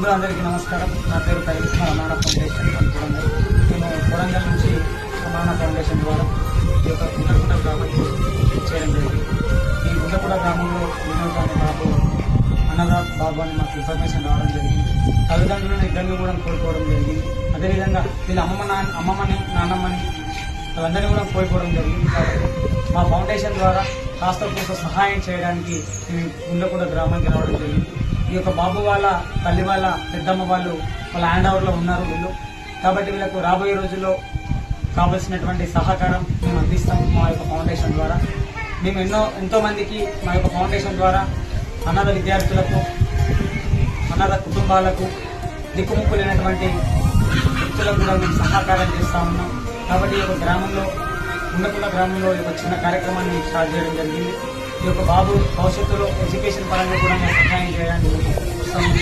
ముందు అందరికీ నమస్కారం. నా పేరు కరీష్మ రమణ ఫౌండేషన్ కొడంగల్. నేను కొడంగల్ నుంచి రమణ ఫౌండేషన్ ద్వారా ఈ యొక్క గుండెకుంట గ్రామానికి చేయడం జరిగింది. ఈ గుండెకుంట గ్రామంలో వినోద్ అనే బాబు అన్నదాత్ బాబు అని మాకు ఇన్ఫర్మేషన్ రావడం జరిగింది. తల్లిదండ్రులను ఇద్దరిని కూడా కోల్పోవడం జరిగింది. అదేవిధంగా వీళ్ళ అమ్మమ్మని నాన్నమ్మని వాళ్ళందరినీ కూడా కోల్పోవడం జరిగింది. కాబట్టి మా ఫౌండేషన్ ద్వారా కాస్త కొంత సహాయం చేయడానికి మేము గుండెకుంట గ్రామానికి రావడం జరిగింది. ఈ యొక్క బాబు వాళ్ళ తల్లి వాళ్ళ పెద్దమ్మ వాళ్ళు వాళ్ళ హ్యాండ్ ఓవర్లో ఉన్నారు వీళ్ళు. కాబట్టి వీళ్ళకు రాబోయే రోజుల్లో కావలసినటువంటి సహకారం మేము అందిస్తాం మా యొక్క ఫౌండేషన్ ద్వారా. మేము ఎంతో మందికి మా యొక్క ఫౌండేషన్ ద్వారా అనాథ విద్యార్థులకు, అనాథ కుటుంబాలకు, దిక్కుముక్కు లేనటువంటి వ్యక్తులకు కూడా మేము సహకారం చేస్తూ ఉన్నాం. కాబట్టి ఈ యొక్క గ్రామంలో గుండెకుంట గ్రామంలో ఈ యొక్క చిన్న కార్యక్రమాన్ని స్టార్ట్ చేయడం జరిగింది. ఈ యొక్క బాబు భవిష్యత్తులో ఎడ్యుకేషన్ పరంగా కూడా మేము సహాయం చేయడానికి వస్తాము.